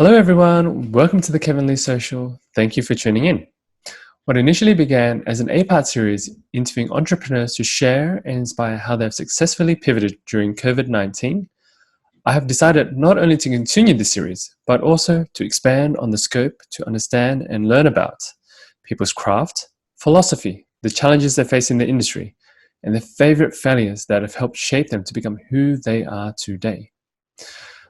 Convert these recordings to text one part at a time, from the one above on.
Hello everyone, welcome to the Kevin Lee Social. Thank you for tuning in. What initially began as an APAC series interviewing entrepreneurs to share and inspire how they've successfully pivoted during COVID-19, I have decided not only to continue this series, but also to expand on the scope to understand and learn about people's craft, philosophy, the challenges they face in the industry, and their favorite failures that have helped shape them to become who they are today.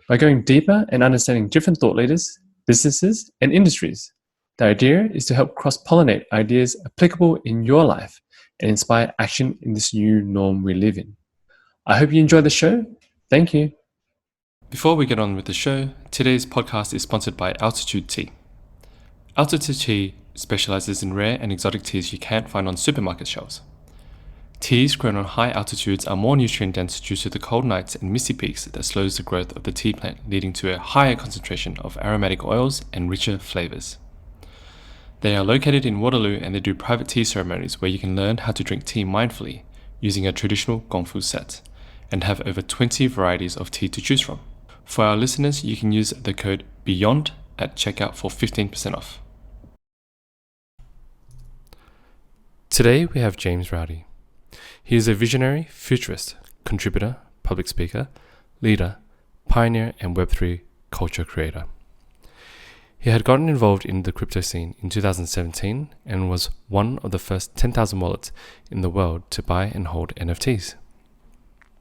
By going deeper and understanding different thought leaders, businesses, and industries, the idea is to help cross-pollinate ideas applicable in your life and inspire action in this new norm we live in. I hope you enjoy the show. Thank you. Before we get on with the show, today's podcast is sponsored by Altitude Tea. Altitude Tea specializes in rare and exotic teas you can't find on supermarket shelves. Teas grown on high altitudes are more nutrient-dense due to the cold nights and misty peaks that slows the growth of the tea plant, leading to a higher concentration of aromatic oils and richer flavors. They are located in Waterloo and they do private tea ceremonies where you can learn how to drink tea mindfully using a traditional gongfu set and have over 20 varieties of tea to choose from. For our listeners, you can use the code BEYOND at checkout for 15% off. Today we have James Rowdy. He is a visionary, futurist, contributor, public speaker, leader, pioneer, and Web3 culture creator. He had gotten involved in the crypto scene in 2017 and was one of the first 10,000 wallets in the world to buy and hold NFTs.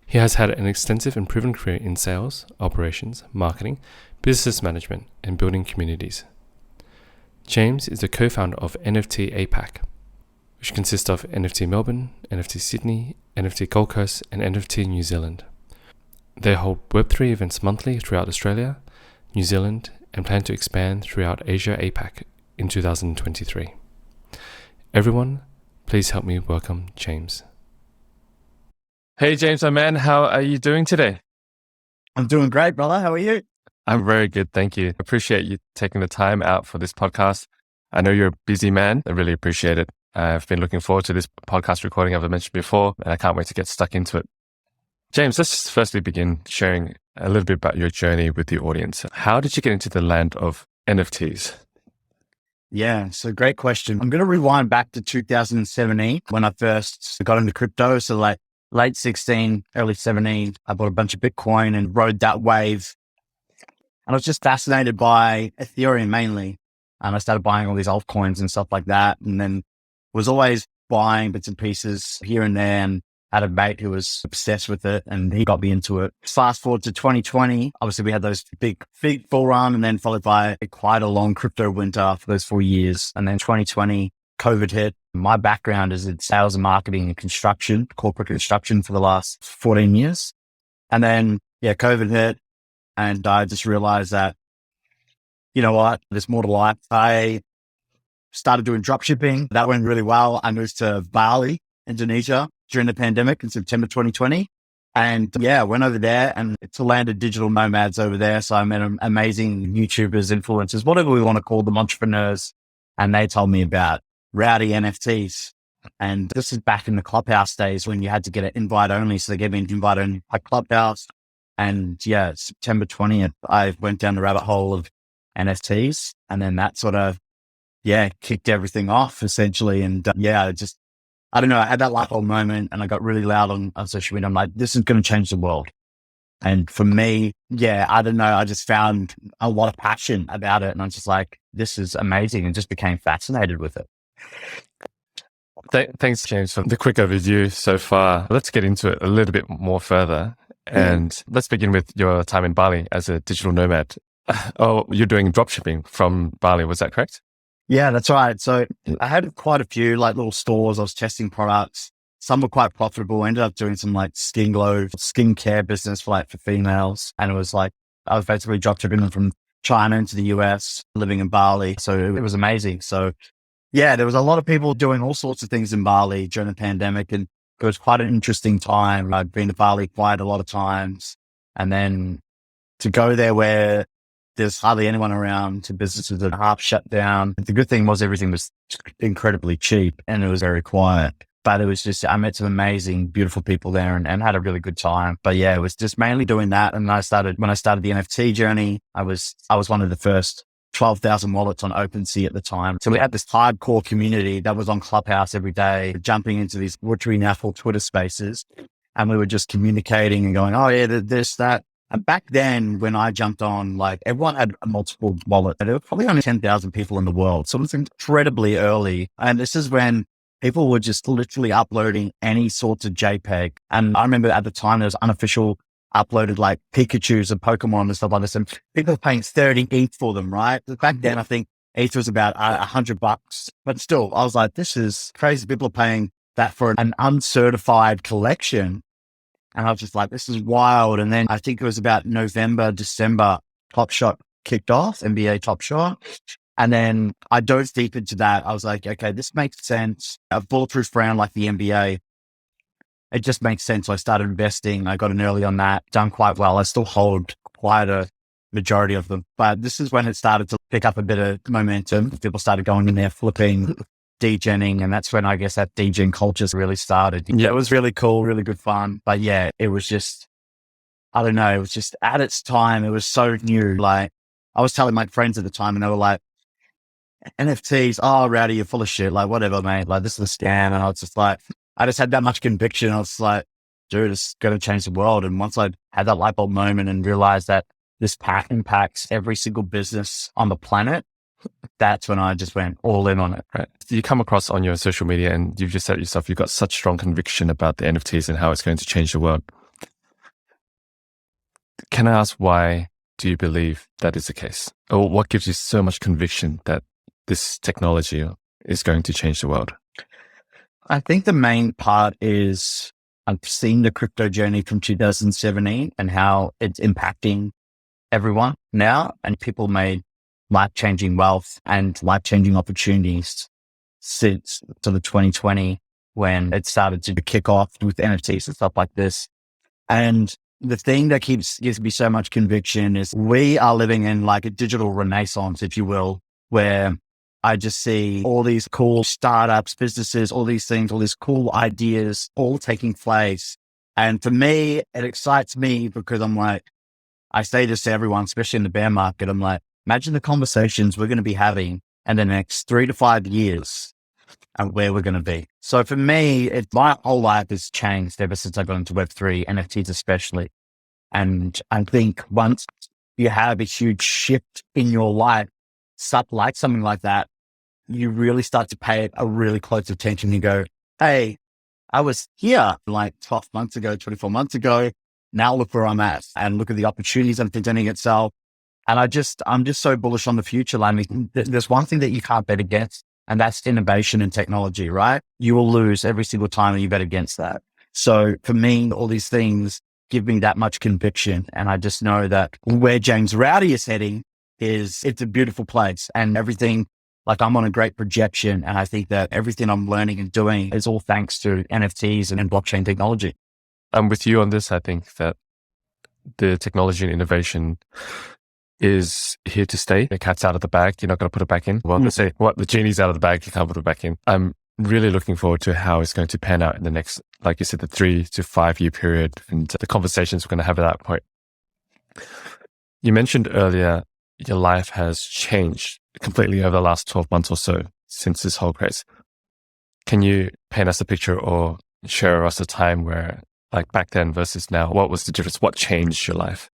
He has had an extensive and proven career in sales, operations, marketing, business management, and building communities. James is the co-founder of NFT APAC, which consists of NFT Melbourne, NFT Sydney, NFT Gold Coast, and NFT New Zealand. They hold Web3 events monthly throughout Australia, New Zealand, and plan to expand throughout Asia APAC in 2023. Everyone, please help me welcome James. Hey James, my man, how are you doing today? I'm doing great, brother. How are you? I'm very good, thank you. Appreciate you taking the time out for this podcast. I know you're a busy man. I really appreciate it. I've been looking forward to this podcast recording, as I mentioned before, and I can't wait to get stuck into it. James, let's just firstly begin sharing a little bit about your journey with the audience. How did you get into the land of NFTs? Yeah, so great question. I'm going to rewind back to 2017 when I first got into crypto. So like late 16, early 17, I bought a bunch of Bitcoin and rode that wave. And I was just fascinated by Ethereum mainly. And I started buying all these altcoins and stuff like that. And then was always buying bits and pieces here and there, and had a mate who was obsessed with it and he got me into it. Fast forward to 2020, obviously we had those big bull run and then followed by quite a long crypto winter for those 4 years. And then 2020, COVID hit. My background is in sales and marketing and construction, corporate construction for the last 14 years. And then, COVID hit and I just realized that, you know what, there's more to life. I started doing drop shipping. That went really well. I moved to Bali, Indonesia during the pandemic in September 2020. And went over there and to landed digital nomads over there. So I met amazing YouTubers, influencers, whatever we want to call them, entrepreneurs. And they told me about Rowdy NFTs. And this is back in the Clubhouse days when you had to get an invite only. So they gave me an invite only by Clubhouse. And September 20th, I went down the rabbit hole of NFTs. And then that sort of kicked everything off essentially. And I don't know, I had that light bulb moment and I got really loud on social media. I'm like, this is going to change the world. And for me, I don't know, I just found a lot of passion about it. And I'm just like, this is amazing, and just became fascinated with it. Thanks, James, for the quick overview so far. Let's get into it a little bit more further. And let's begin with your time in Bali as a digital nomad. Oh, you're doing dropshipping from Bali, was that correct? Yeah, that's right. So I had quite a few like little stores. I was testing products. Some were quite profitable. I ended up doing some like skincare business for females. And it was like, I was basically drop shipping them from China into the US, living in Bali. So it was amazing. So there was a lot of people doing all sorts of things in Bali during the pandemic. And it was quite an interesting time. I'd been to Bali quite a lot of times. And then to go there where there's hardly anyone around, to businesses that are half shut down. The good thing was everything was incredibly cheap and it was very quiet. But it was just, I met some amazing, beautiful people there and had a really good time. But yeah, it was just mainly doing that. And when I started the NFT journey, I was one of the first 12,000 wallets on OpenSea at the time. So we had this hardcore community that was on Clubhouse every day, jumping into these, what we now call Twitter spaces. And we were just communicating and going, oh yeah, this, that. And back then when I jumped on, like everyone had a multiple wallet. There were probably only 10,000 people in the world. So it was incredibly early. And this is when people were just literally uploading any sorts of JPEG. And I remember at the time there was unofficial uploaded like Pikachus and Pokemon and stuff like this. And people were paying 30 ETH for them, right? Back then, I think ETH was about $100, but still I was like, this is crazy. People are paying that for an uncertified collection. And I was just like, this is wild. And then I think it was about November, December, Top Shot kicked off, NBA Top Shot. And then I dove deep into that. I was like, okay, this makes sense. A bulletproof brand like the NBA, it just makes sense. So I started investing. I got in early on that, done quite well. I still hold quite a majority of them. But this is when it started to pick up a bit of momentum. People started going in there, flipping, degenning. And that's when I guess that degen culture really started. Yeah, it was really cool, really good fun. But yeah, it was just, I don't know, it was just at its time, it was so new. Like I was telling my friends at the time and they were like, NFTs, oh, Rowdy, you're full of shit. Like, whatever, mate. Like, this is a scam. And I was just like, I just had that much conviction. I was like, dude, it's going to change the world. And once I had that light bulb moment and realized that this pack impacts every single business on the planet, that's when I just went all in on it. Right. You come across on your social media and you've just said yourself, you've got such strong conviction about the NFTs and how it's going to change the world. Can I ask, why do you believe that is the case? Or what gives you so much conviction that this technology is going to change the world? I think the main part is I've seen the crypto journey from 2017 and how it's impacting everyone now, and people made life-changing wealth and life-changing opportunities since to the 2020 when it started to kick off with NFTs and stuff like this. And the thing that gives me so much conviction is we are living in like a digital renaissance, if you will, where I just see all these cool startups, businesses, all these things, all these cool ideas, all taking place. And for me, it excites me because I'm like, I say this to everyone, especially in the bear market. I'm like, imagine the conversations we're going to be having in the next 3 to 5 years and where we're going to be. So for me, my whole life has changed ever since I got into Web3, NFTs especially. And I think once you have a huge shift in your life, something like that, you really start to pay a really close attention. You go, hey, I was here like 12 months ago, 24 months ago. Now look where I'm at and look at the opportunities I'm presenting itself. And I'm just so bullish on the future. I mean, there's one thing that you can't bet against, and that's innovation and technology, right? You will lose every single time and you bet against that. So for me, all these things give me that much conviction. And I just know that where James Rowdy is heading it's a beautiful place, and everything, like I'm on a great projection. And I think that everything I'm learning and doing is all thanks to NFTs and blockchain technology. I'm with you on this. I think that the technology and innovation is here to stay. The cat's out of the bag. You're not going to put it back in. Well, say what, the genie's out of the bag. You can't put it back in. I'm really looking forward to how it's going to pan out in the next, like you said, the 3 to 5 year period and the conversations we're going to have at that point. You mentioned earlier, your life has changed completely over the last 12 months or so since this whole craze. Can you paint us a picture or share us a time where, like back then versus now, what was the difference? What changed your life?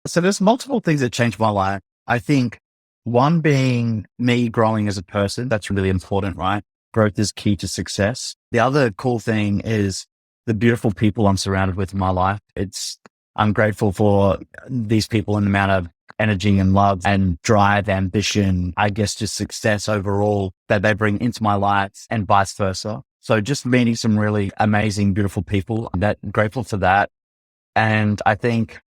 So there's multiple things that changed my life. I think one being me growing as a person. That's really important, right? Growth is key to success. The other cool thing is the beautiful people I'm surrounded with in my life. I'm grateful for these people and the amount of energy and love and drive, ambition, I guess just success overall that they bring into my life and vice versa. So just meeting some really amazing, beautiful people, I'm grateful for that. And I think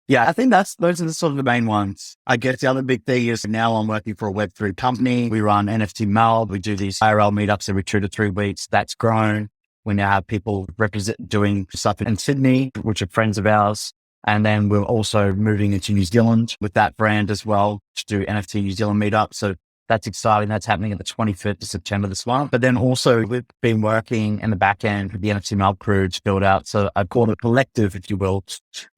those are the sort of the main ones. I guess the other big thing is now I'm working for a Web3 company. We run NFT MELB. We do these IRL meetups every 2 to 3 weeks. That's grown. We now have people doing stuff in Sydney, which are friends of ours. And then we're also moving into New Zealand with that brand as well to do NFT New Zealand meetup. So That's exciting. That's happening at the 25th of September this month. But then also we've been working in the back end with the NFT MELB crew to build out. So I call it a collective, if you will,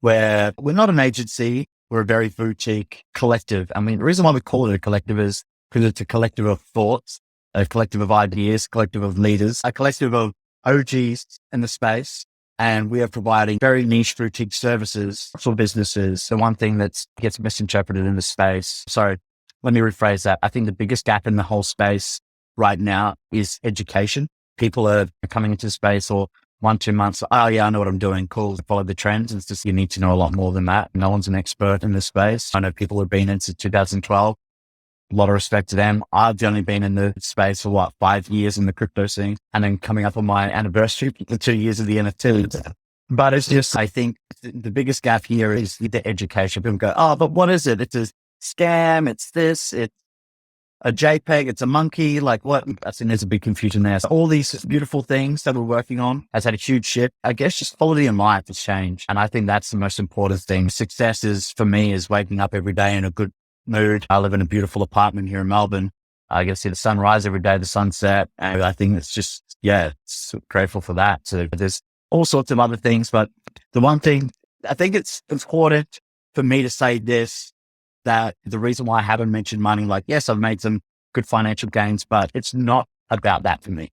where we're not an agency. We're a very boutique collective. I mean, the reason why we call it a collective is because it's a collective of thoughts, a collective of ideas, a collective of leaders, a collective of OGs in the space. And we are providing very niche boutique services for businesses. The one thing that gets misinterpreted in the space. So let me rephrase that. I think the biggest gap in the whole space right now is education. People are coming into the space or 1-2 months. Oh yeah, I know what I'm doing. Cool. Follow the trends. It's just, you need to know a lot more than that. No one's an expert in this space. I know people have been in since 2012. A lot of respect to them. I've only been in the space for 5 years in the crypto scene, and then coming up on my anniversary, the 2 years of the NFT. But it's just, I think the biggest gap here is the education. People go, oh, but what is it? It's a scam. It's this, it's a JPEG. It's a monkey. Like what? I think there's a big confusion there. So all these beautiful things that we're working on has had a huge shift. I guess just quality in life has changed. And I think that's the most important thing. Success is, for me, is waking up every day in a good mood. I live in a beautiful apartment here in Melbourne. I get to see the sunrise every day, the sunset. And I think it's just, it's grateful for that. So there's all sorts of other things. But the one thing, I think it's important for me to say this, that the reason why I haven't mentioned money, like, yes, I've made some good financial gains, but it's not about that for me.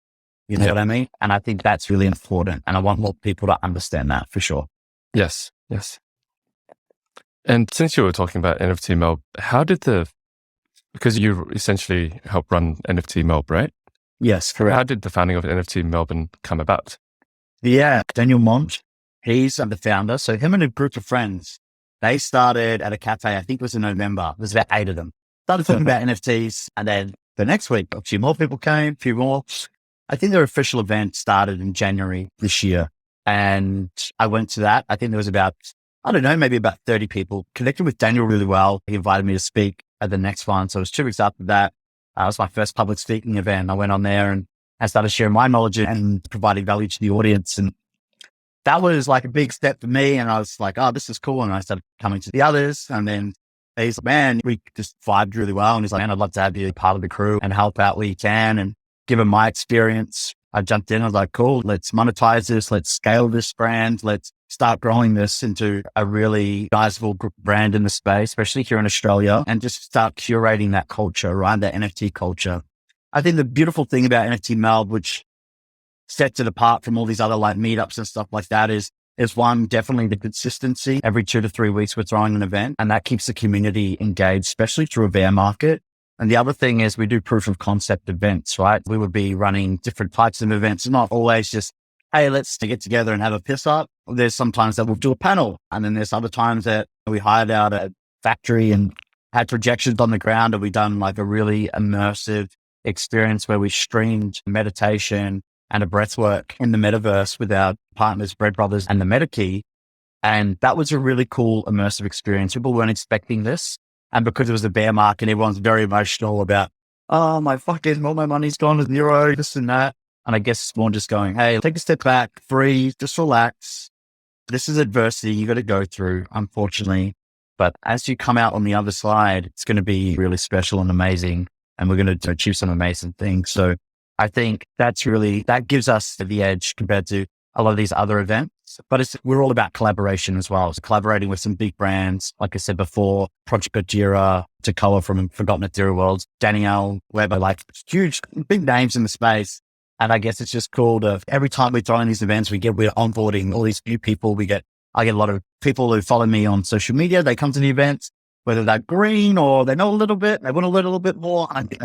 You know what I mean? And I think that's really important. And I want more people to understand that for sure. Yes. And since you were talking about NFT MELB, how did because you essentially help run NFT MELB, right? Yes, correct. How did the founding of NFT Melbourne come about? Yeah, Daniel Monch, he's the founder. So him and a group of friends, they started at a cafe, I think it was in November. There's about 8 of them. Started talking about NFTs. And then the next week, a few more people came, a few more. I think their official event started in January this year. And I went to that. I think there was about, I don't know, maybe about 30 people. Connected with Daniel really well. He invited me to speak at the next one. So it was 2 weeks after that. It was my first public speaking event. I went on there and I started sharing my knowledge and providing value to the audience. And that was like a big step for me. And I was like, oh, this is cool. And I started coming to the others. And then he's like, man, we just vibed really well. And he's like, man, I'd love to have you part of the crew and help out where you can. And given my experience, I jumped in. I was like, cool, let's monetize this. Let's scale this brand. Let's start growing this into a really sizable brand in the space, especially here in Australia, and just start curating that culture, right? That NFT culture. I think the beautiful thing about NFT MELB, which sets it apart from all these other like meetups and stuff like that, is one, definitely the consistency. Every 2 to 3 weeks, we're throwing an event, and that keeps the community engaged, especially through a bear market. And the other thing is we do proof of concept events, right? We would be running different types of events, not always just, hey, let's get together and have a piss up. There's sometimes that we'll do a panel. And then there's other times that we hired out a factory and had projections on the ground, and we done like a really immersive experience where we streamed meditation and a breathwork in the metaverse with our partners, Bread Brothers and the MetaKey. And that was a really cool immersive experience. People weren't expecting this. And because it was a bear market, everyone's very emotional about, oh, all my money's gone to zero, this and that. And I guess it's more just going, hey, take a step back, breathe, just relax. This is adversity you got to go through, unfortunately. But as you come out on the other side, it's going to be really special and amazing. And we're going to achieve some amazing things. So I think that gives us the edge compared to a lot of these other events. But we're all about collaboration as well. So collaborating with some big brands, like I said before, Project Gojira, Takoa from Forgotten Ethereal Worlds, Danielle Weber, like huge, big names in the space. And I guess it's just cool to, every time we throw in these events, we're onboarding all these new people. I get a lot of people who follow me on social media. They come to the events, whether they're green or they know a little bit, they want to learn a little bit more. I think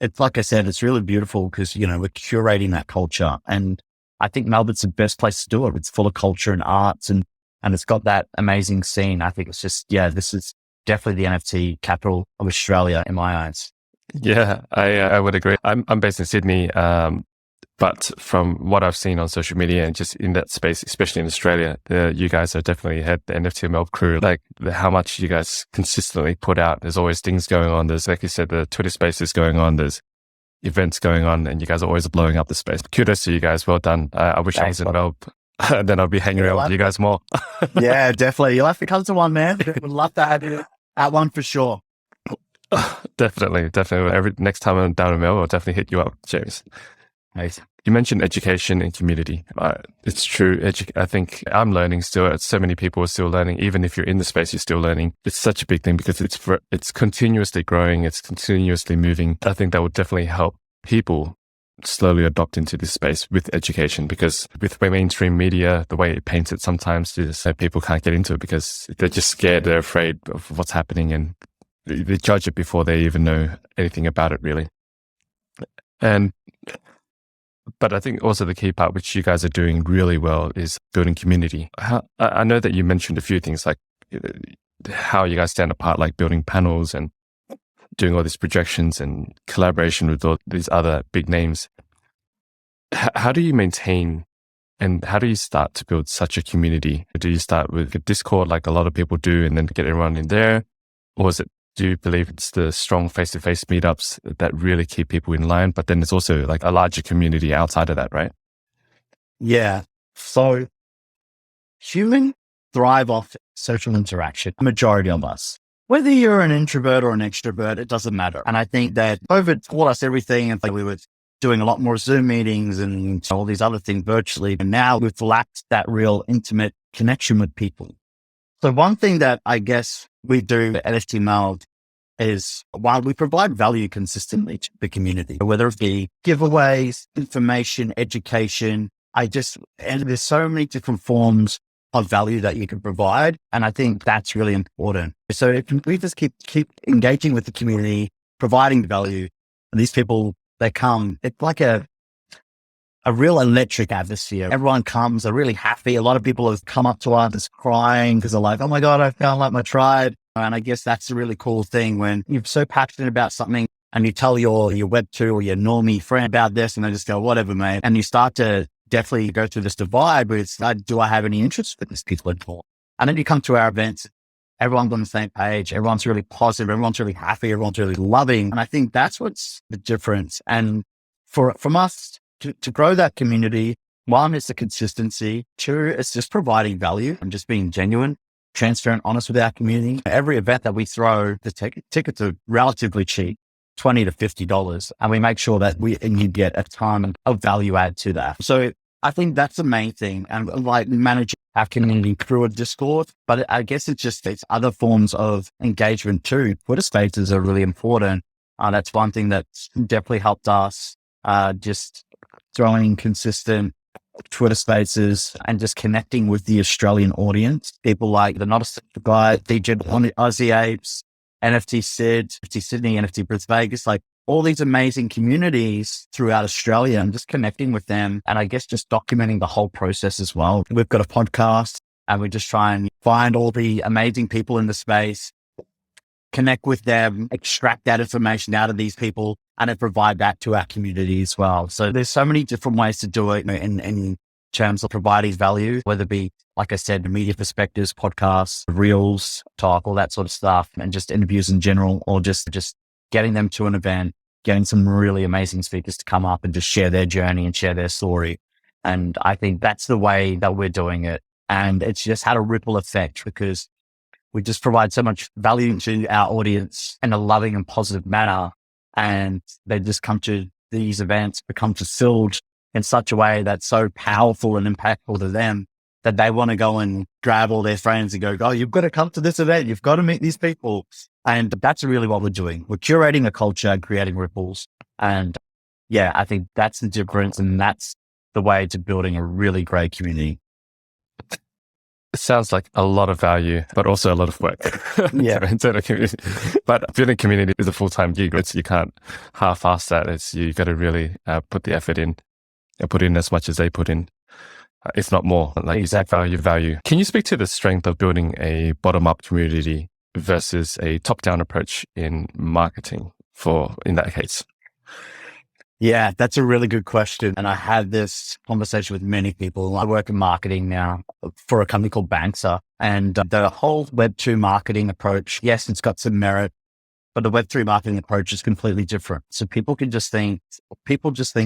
it's like I said, it's really beautiful because, we're curating that culture. And I think Melbourne's the best place to do it. It's full of culture and arts and it's got that amazing scene. I think it's just, this is definitely the NFT capital of Australia in my eyes. Yeah, I would agree. I'm based in Sydney, but from what I've seen on social media and just in that space, especially in Australia, you guys are definitely had the NFT MELB crew, like how much you guys consistently put out. There's always things going on. There's, like you said, the Twitter spaces going on. There's events going on and you guys are always blowing up the space. Kudos to you guys. Well done. I wish I was in MELB. Then I'll be hanging around with you guys more. Yeah, definitely. You'll have to come to one, man. We'd love to have you at one for sure. Definitely, definitely. Every next time I'm down in Melbourne, I'll definitely hit you up, James. Nice. You mentioned education and community. It's true. I think I'm learning still. So many people are still learning. Even if you're in the space, you're still learning. It's such a big thing because it's continuously growing. It's continuously moving. I think that would definitely help people slowly adopt into this space with education, because with mainstream media, the way it paints it sometimes is that people can't get into it because they're just scared. They're afraid of what's happening, and they judge it before they even know anything about it, really. But I think also the key part, which you guys are doing really well, is building community. I know that you mentioned a few things, like how you guys stand apart, like building panels and doing all these projections and collaboration with all these other big names. How do you maintain and how do you start to build such a community? Do you start with a Discord like a lot of people do and then get everyone in there? Or do you believe it's the strong face-to-face meetups that really keep people in line? But then there's also like a larger community outside of that, right? Yeah. So humans thrive off social interaction, majority of us. Whether you're an introvert or an extrovert, it doesn't matter. And I think that COVID taught us everything. And we were doing a lot more Zoom meetings and all these other things virtually. And now we've lacked that real intimate connection with people. So one thing that I guess we do at NFT MELB is, while we provide value consistently to the community, whether it be giveaways, information, education, and there's so many different forms of value that you can provide. And I think that's really important. So if we just keep engaging with the community, providing value, and these people, they come, it's like a real electric atmosphere. Everyone comes, they're really happy. A lot of people have come up to us crying because they're like, oh my God, I found like my tribe. And I guess that's a really cool thing when you're so passionate about something and you tell your Web2 or your normie friend about this and they just go, whatever, mate. And you start to definitely go through this divide where it's like, do I have any interest with these people at all? And then you come to our events, everyone's on the same page. Everyone's really positive. Everyone's really happy. Everyone's really loving. And I think that's what's the difference. And from us to grow that community, one is the consistency. Two, it's just providing value and just being genuine, transparent, honest with our community. Every event that we throw, the tickets are relatively cheap, $20 to $50. And we make sure that you get a ton of value add to that. So I think that's the main thing. And like managing our community through a Discord, but I guess it's other forms of engagement too. Twitter spaces are really important. That's one thing that's definitely helped us, just throwing consistent Twitter spaces and just connecting with the Australian audience. People like the Not a Social Guy, DJ Aussie Apes, NFT SYDNEY, NFT Bris Vegas, like all these amazing communities throughout Australia, and just connecting with them. And I guess just documenting the whole process as well. We've got a podcast and we just try and find all the amazing people in the space, connect with them, extract that information out of these people, and then provide that to our community as well. So there's so many different ways to do it in terms of providing value, whether it be, like I said, media perspectives, podcasts, reels, talk, all that sort of stuff, and just interviews in general, or just getting them to an event, getting some really amazing speakers to come up and just share their journey and share their story. And I think that's the way that we're doing it. And it's just had a ripple effect because we just provide so much value to our audience in a loving and positive manner. And they just come to these events, become fulfilled in such a way that's so powerful and impactful to them that they want to go and grab all their friends and go, oh, you've got to come to this event. You've got to meet these people. And that's really what we're doing. We're curating a culture and creating ripples. And yeah, I think that's the difference. And that's the way to building a really great community. It sounds like a lot of value, but also a lot of work. Yeah. But building community is a full-time gig. You can't half-ass that. You got to really put the effort in and put in as much as they put in, if not more. Like exactly. Value. Can you speak to the strength of building a bottom-up community versus a top-down approach in marketing in that case? Yeah, that's a really good question. And I had this conversation with many people. I work in marketing now for a company called Banksa, and the whole Web2 marketing approach, yes, it's got some merit, but the Web3 marketing approach is completely different. So people just think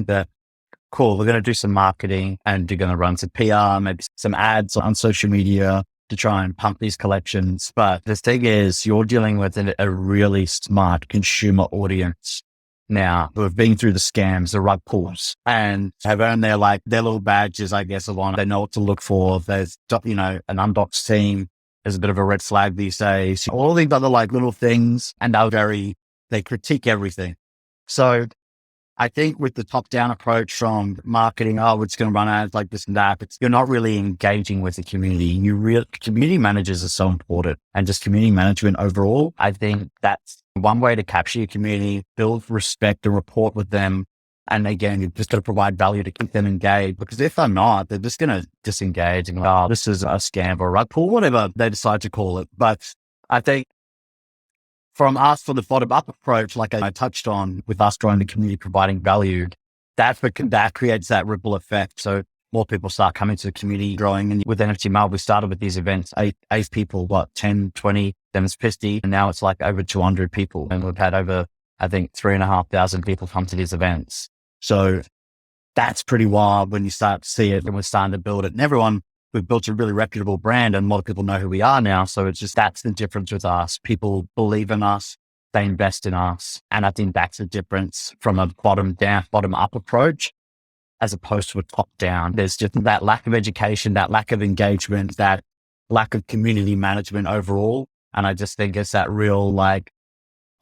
that, cool, we're going to do some marketing and you're going to run some PR, maybe some ads on social media, to try and pump these collections. But the thing is, you're dealing with a really smart consumer audience now who have been through the scams, the rug pulls, and have earned their little badges, I guess, of honor. They know what to look for. There's, an undoxed team is a bit of a red flag these days. All these other little things, and they critique everything. So I think with the top-down approach from marketing, we're just going to run ads like this and that, you're not really engaging with the community. Community managers are so important, and just community management overall. I think that's one way to capture your community, build respect and rapport with them. And again, you've just got to provide value to keep them engaged, because if they're not, they're just going to disengage and this is a scam or a rug pull, whatever they decide to call it. But I think from us, for the bottom-up approach, like I touched on with us growing the community, providing value, that creates that ripple effect. So more people start coming to the community, growing. And with NFT MELB, we started with these events, eight people, 10, 20, then it's 50. And now it's over 200 people. And we've had over, I think, 3,500 people come to these events. So that's pretty wild when you start to see it, and we're starting to build it. And we've built a really reputable brand, and a lot of people know who we are now. So it's just, that's the difference with us. People believe in us, they invest in us. And I think that's the difference from a bottom up approach as opposed to a top down. There's just that lack of education, that lack of engagement, that lack of community management overall. And I just think it's that real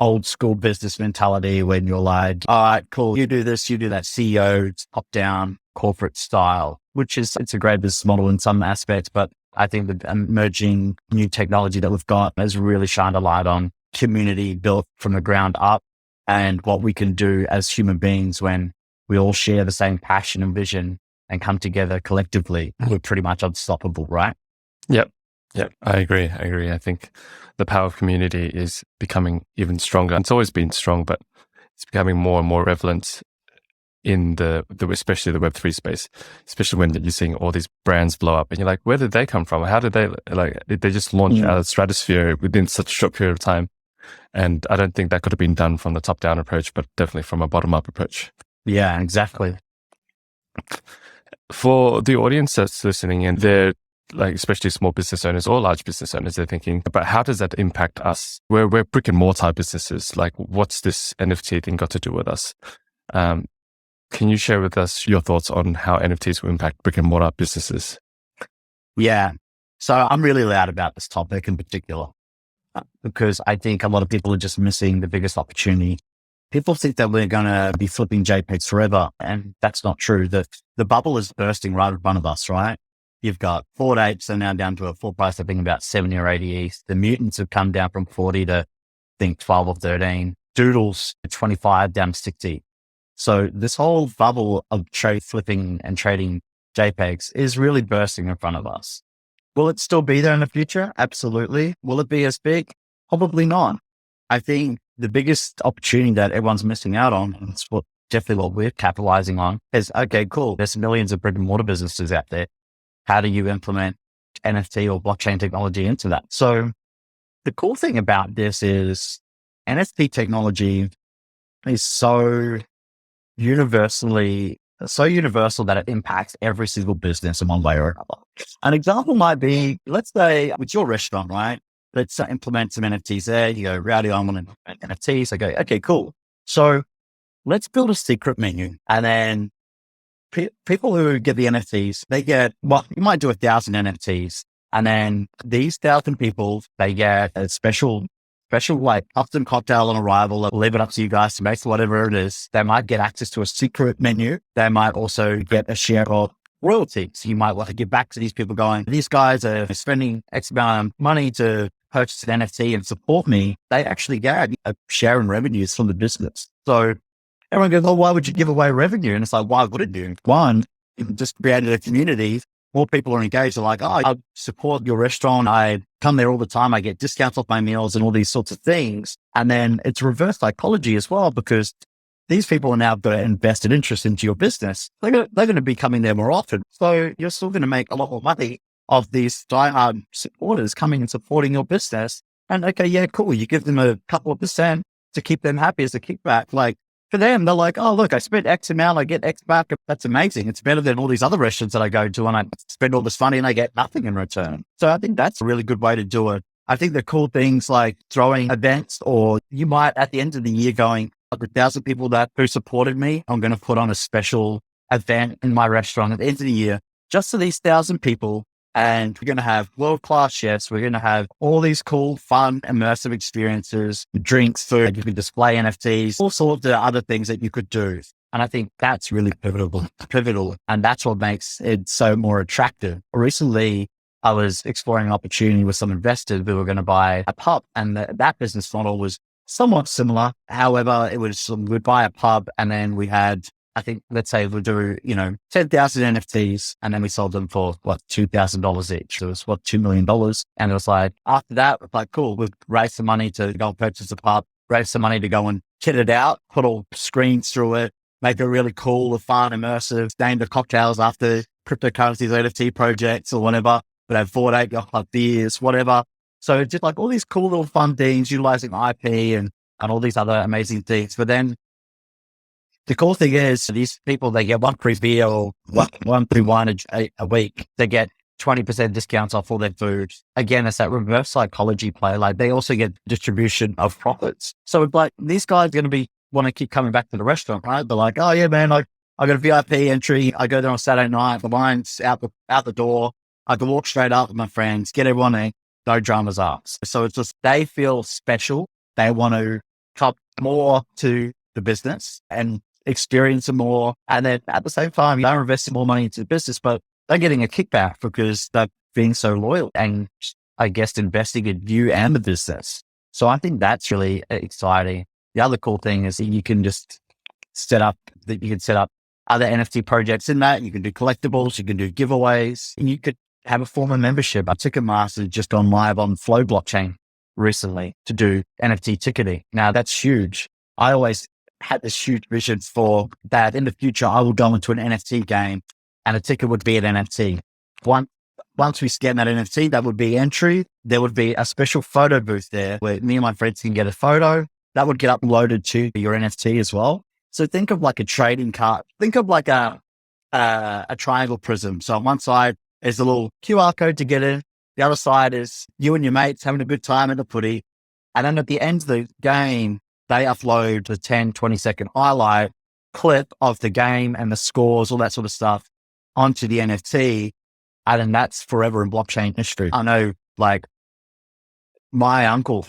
old school business mentality when you're all right, cool, you do this, you do that, CEO, top down corporate style, it's a great business model in some aspects. But I think the emerging new technology that we've got has really shined a light on community built from the ground up, and what we can do as human beings when we all share the same passion and vision and come together collectively. We're pretty much unstoppable, right? Yep. I agree. I think the power of community is becoming even stronger. It's always been strong, but it's becoming more and more prevalent in especially the Web3 space, especially when you're seeing all these brands blow up and you're like, where did they come from? How did they just launch out of the stratosphere within such a short period of time? And I don't think that could have been done from the top down approach, but definitely from a bottom up approach. Yeah, exactly. For the audience that's listening, and they're especially small business owners or large business owners, they're thinking, but how does that impact us? We're brick and mortar businesses. What's this NFT thing got to do with us? Can you share with us your thoughts on how NFTs will impact brick and mortar businesses? Yeah. So I'm really loud about this topic in particular, because I think a lot of people are just missing the biggest opportunity. People think that we're going to be flipping JPEGs forever, and that's not true. The bubble is bursting right in front of us, right? You've got Bored Apes are now down to a full price, I think about 70 or 80 ETH. The Mutants have come down from 40 to, I think, 12 or 13. Doodles, 25 down to 60. So this whole bubble of trade flipping and trading JPEGs is really bursting in front of us. Will it still be there in the future? Absolutely. Will it be as big? Probably not. I think the biggest opportunity that everyone's missing out on, and it's definitely what we're capitalizing on, is, okay, cool, there's millions of brick and mortar businesses out there. How do you implement NFT or blockchain technology into that? So the cool thing about this is NFT technology is so universal that it impacts every single business in one way or another. An example might be, let's say with your restaurant, right? Let's implement some NFTs there. You go, Rowdy, I want to implement NFTs. I go, okay, cool. So let's build a secret menu. And then people who get the NFTs, they get, you might do 1,000 NFTs. And then these 1,000 people, they get a special custom cocktail on arrival. I'll leave it up to you guys to make whatever it is. They might get access to a secret menu. They might also get a share of royalties. So you might want to give back to these people going, these guys are spending X amount of money to purchase an NFT and support me. They actually get a share in revenues from the business. So everyone goes, why would you give away revenue? And it's why wouldn't you? One, you just created a community. More people are engaged. They're I support your restaurant. I come there all the time. I get discounts off my meals and all these sorts of things. And then it's reverse psychology as well, because these people are now got an invested interest into your business. They're going to be coming there more often. So you're still going to make a lot more money of these diehard supporters coming and supporting your business. And okay, yeah, cool. You give them a couple of % to keep them happy as a kickback. for them, they're like, oh, look, I spent X amount, I get X back. That's amazing. It's better than all these other restaurants that I go to and I spend all this money and I get nothing in return. So I think that's a really good way to do it. I think the cool things like throwing events, or you might at the end of the year going, like 1,000 people who supported me, I'm going to put on a special event in my restaurant at the end of the year, just for these 1,000 people. And we're going to have world-class chefs. We're going to have all these cool, fun, immersive experiences, drinks, food. You can display NFTs, all sorts of other things that you could do. And I think that's really pivotal. And that's what makes it so more attractive. Recently, I was exploring an opportunity with some investors who were going to buy a pub, and that business model was somewhat similar. However, it was we'd buy a pub and then we had, I think, let's say we'll do, 10,000 NFTs and then we sold them for $2,000 each. So it was $2 million. And it was like, after that, it's like, cool, we've raised some money to go and purchase a pub, raise some money to go and kit it out, put all screens through it, make it really cool, fun, immersive, name the cocktails after cryptocurrencies, NFT projects or whatever. But have 4-8 beers, whatever. So it's just like all these cool little fun things, utilizing IP and all these other amazing things. But then the cool thing is these people, they get one free beer or one free wine a week. They get 20% discounts off all their food. Again, it's that reverse psychology play. Like they also get distribution of profits. So it's like these guys are going to want to keep coming back to the restaurant, right? They're like, oh yeah, man, I got a VIP entry. I go there on Saturday night. The line's out the door. I can walk straight up with my friends, get everyone in, no dramas asked. So it's just, they feel special. They want to come more to the business and experience it more. And then at the same time, they're investing more money into the business, but they're getting a kickback because they're being so loyal and I guess investing in you and the business. So I think that's really exciting. The other cool thing is that you can just set up other NFT projects in that. You can do collectibles, you can do giveaways, and you could have a form of membership. Ticketmaster has just gone live on Flow blockchain recently to do NFT ticketing. Now that's huge. I always had this huge vision for that. In the future, I will go into an NFT game and a ticket would be an NFT. Once we scan that NFT, that would be entry. There would be a special photo booth there where me and my friends can get a photo that would get uploaded to your NFT as well. So think of like a trading card. Think of like a triangle prism. So on one side, there's a little QR code to get in. The other side is you and your mates having a good time in the footy. And then at the end of the game, they upload the 10, 20-second highlight clip of the game and the scores, all that sort of stuff onto the NFT. And then that's forever in blockchain history. I know, like, my uncle,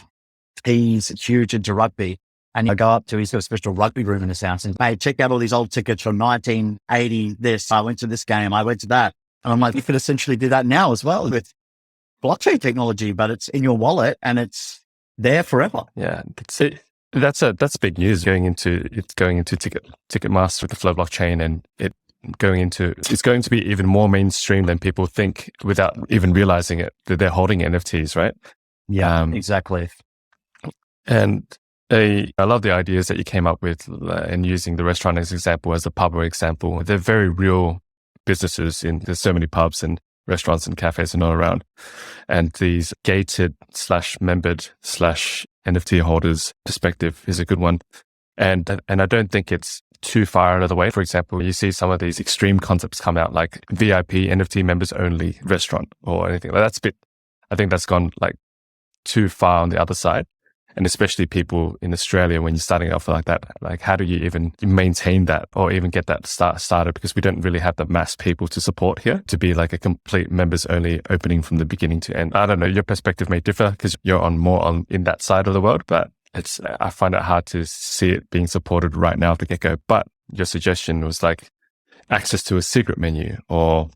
he's huge into rugby. And I go up to, he's got a special rugby room in his house. And, mate, check out all these old tickets from 1980, this. I went to this game, I went to that. And I'm like, you could essentially do that now as well with blockchain technology, but it's in your wallet and it's there forever. Yeah, that's it. That's big news going into Ticketmaster with the Flow blockchain, and it's going to be even more mainstream than people think without even realizing it, that they're holding NFTs, right? Yeah, exactly. And I love the ideas that you came up with and using the restaurant as example, as a pub example. They're very real businesses. There's so many pubs and restaurants and cafes and all around. And these gated / membered / NFT holders perspective is a good one. And I don't think it's too far out of the way. For example, you see some of these extreme concepts come out like VIP NFT members only restaurant or anything like that. I think that's gone like too far on the other side. And especially people in Australia, when you're starting off like that, like how do you even maintain that or even get that started? Because we don't really have the mass people to support here to be like a complete members only opening from the beginning to end. I don't know, your perspective may differ because you're in that side of the world, but I find it hard to see it being supported right now at the get-go. But your suggestion was like access to a secret menu, or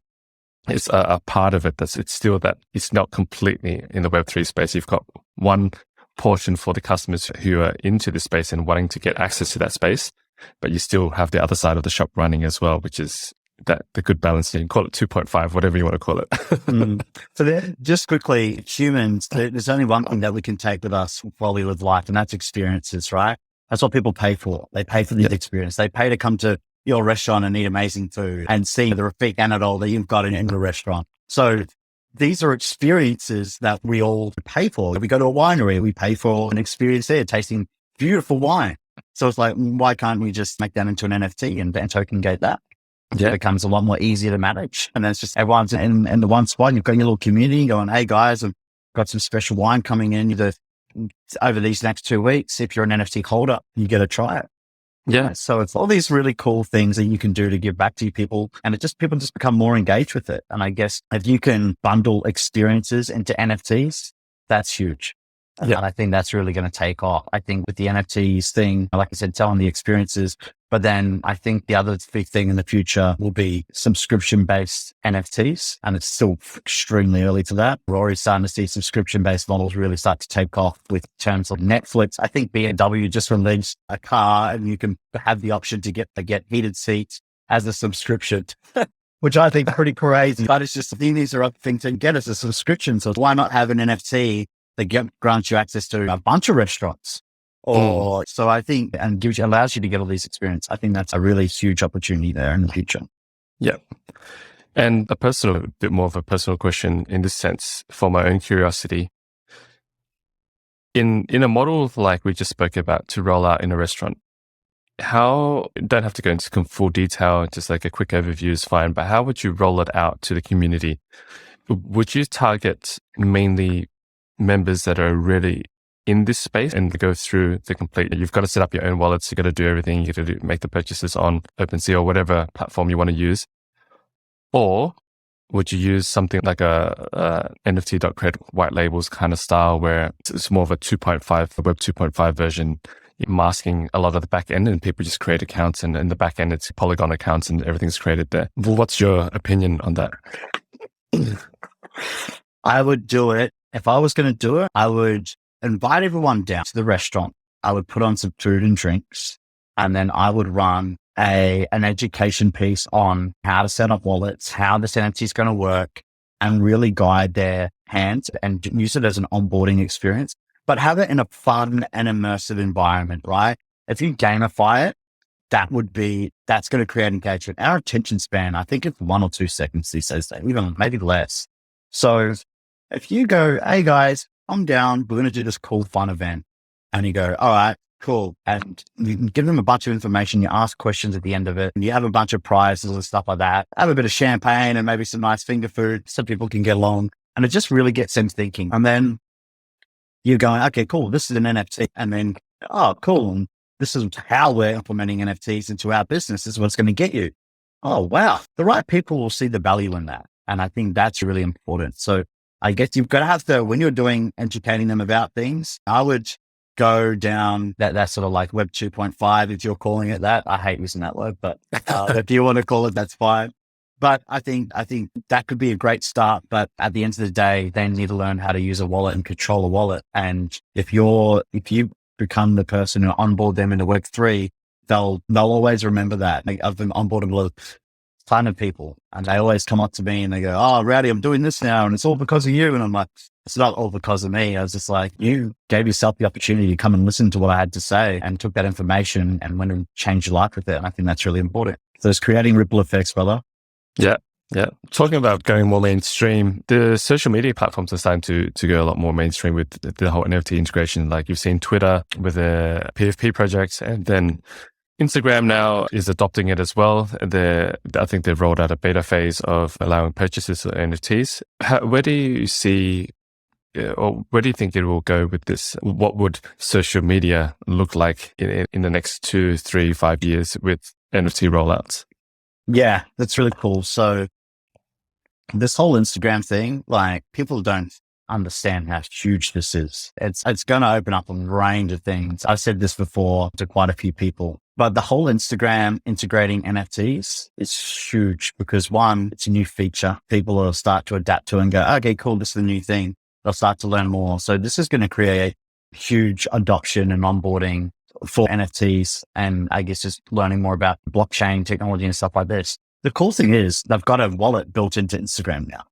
it's a part of it it's still that it's not completely in the Web3 space. You've got one portion for the customers who are into the space and wanting to get access to that space, but you still have the other side of the shop running as well, which is the good balance. You can call it 2.5, whatever you want to call it. So just quickly, humans, there's only one thing that we can take with us while we live life, and that's experiences, right? That's what people pay for. They pay for these experiences. They pay to come to your restaurant and eat amazing food and see the Rafik Anadol that you've got in the restaurant. So these are experiences that we all pay for. If we go to a winery, we pay for an experience there, tasting beautiful wine. So it's like, why can't we just make that into an NFT and token gate that? Yeah. It becomes a lot more easier to manage. And then it's just everyone's in the one spot. You've got your little community going, hey guys, I've got some special wine coming in over these next 2 weeks. If you're an NFT holder, you get to try it. Yeah. So it's all these really cool things that you can do to give back to people, and people just become more engaged with it. And I guess if you can bundle experiences into NFTs, that's huge. Yeah. And I think that's really going to take off. I think with the NFTs thing, like I said, telling the experiences, but then I think the other big thing in the future will be subscription-based NFTs. And it's still extremely early to that. We're already starting to see subscription-based models really start to take off with terms of Netflix. I think BMW just released a car and you can have the option to get heated seats as a subscription, which I think is pretty crazy. But it's just, I think these are other things to get as a subscription. So why not have an NFT that grants you access to a bunch of restaurants? So I think, and allows you to get all these experience. I think that's a really huge opportunity there in the future. Yeah. And a bit more of a personal question in this sense, for my own curiosity. In a model like we just spoke about to roll out in a restaurant, don't have to go into full detail, just like a quick overview is fine, but how would you roll it out to the community? Would you target mainly members that are really in this space and go through the complete, you've got to set up your own wallets, you've got to do everything, you've got to make the purchases on OpenSea or whatever platform you want to use? Or would you use something like a NFT.cred white labels kind of style where it's more of a 2.5, Web 2.5 version, masking a lot of the back end and people just create accounts and in the back end it's Polygon accounts and everything's created there? Well, what's your opinion on that? I would do it. If I was going to do it, I would invite everyone down to the restaurant. I would put on some food and drinks, and then I would run an education piece on how to set up wallets, how this NFT is going to work, and really guide their hands and use it as an onboarding experience, but have it in a fun and immersive environment, right? If you gamify it, that's going to create engagement. Our attention span, I think it's 1 or 2 seconds these days, even maybe less. So if you go, hey guys, I'm down, we're going to do this cool fun event. And you go, all right, cool. And you can give them a bunch of information. You ask questions at the end of it and you have a bunch of prizes and stuff like that. Have a bit of champagne and maybe some nice finger food so people can get along. And it just really gets them thinking. And then you're going, okay, cool. This is an NFT. And then, oh, cool. And this is how we're implementing NFTs into our business. This is what it's going to get you. Oh, wow. The right people will see the value in that. And I think that's really important. So I guess you've got to have when you're educating them about things, I would go down that sort of like Web 2.5, if you're calling it that. I hate using that word, but if you want to call it, that's fine. But I think that could be a great start. But at the end of the day, they need to learn how to use a wallet and control a wallet. And if you become the person who onboard them into Web3, they'll always remember that. Like, I've been onboarded a ton of people and they always come up to me and they go, oh, Rowdy, I'm doing this now and it's all because of you. And I'm like, it's not all because of me. I was just like, you gave yourself the opportunity to come and listen to what I had to say and took that information and went and changed your life with it. And I think that's really important. So it's creating ripple effects, brother. Yeah. Yeah. Talking about going more mainstream, the social media platforms are starting to go a lot more mainstream with the whole NFT integration. Like you've seen Twitter with the PFP projects, and then Instagram now is adopting it as well. I think they've rolled out a beta phase of allowing purchases of NFTs. Where do you see, or where do you think it will go with this? What would social media look like in the next 2, 3, 5 years with NFT rollouts? Yeah, that's really cool. So this whole Instagram thing, like people don't understand how huge this is. It's going to open up a range of things. I've said this before to quite a few people, but the whole Instagram integrating NFTs is huge because one, it's a new feature. People will start to adapt to and go, okay, cool. This is the new thing. They'll start to learn more. So this is going to create huge adoption and onboarding for NFTs. And I guess just learning more about blockchain technology and stuff like this. The cool thing is they've got a wallet built into Instagram now.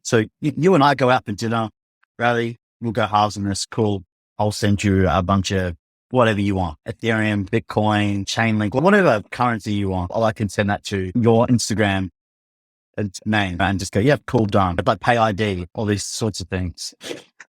So you and I go out for dinner, Rowdy, we'll go halves in this. Cool. I'll send you a bunch of whatever you want. Ethereum, Bitcoin, Chainlink, whatever currency you want. I can send that to your Instagram name and just go, yeah, cool, done. But pay ID, all these sorts of things.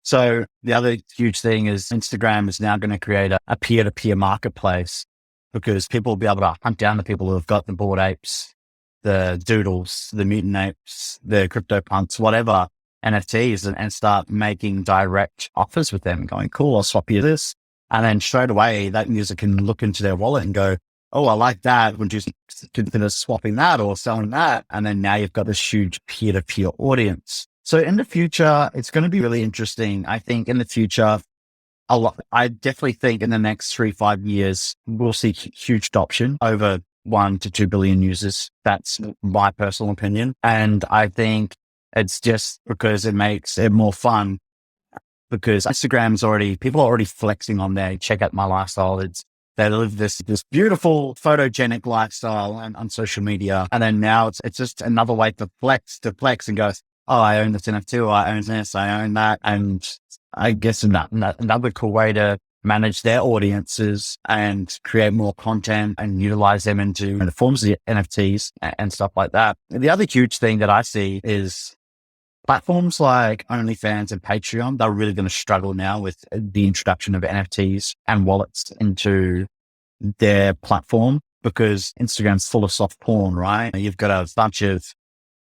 So the other huge thing is Instagram is now going to create a peer-to-peer marketplace, because people will be able to hunt down the people who have got the Bored Apes, the Doodles, the Mutant Apes, the CryptoPunks, whatever NFTs, and start making direct offers with them, going, cool, I'll swap you this. And then straight away that user can look into their wallet and go, oh, I like that. Would you consider swapping that or selling that? And then now you've got this huge peer-to-peer audience. So in the future, it's going to be really interesting. I think in the future, I definitely think in the next 3-5 years, we'll see huge adoption over 1 to 2 billion users. That's my personal opinion. And I think it's just because it makes it more fun, because people are already flexing on there. Check out my lifestyle. They live this beautiful photogenic lifestyle on social media. And then now it's just another way to flex and go, oh, I own this NFT, or I own this, I own that. And I guess another cool way to manage their audiences and create more content and utilize them into the forms of NFTs and stuff like that. And the other huge thing that I see is platforms like OnlyFans and Patreon. They're really going to struggle now with the introduction of NFTs and wallets into their platform, because Instagram's full of soft porn, right? You've got a bunch of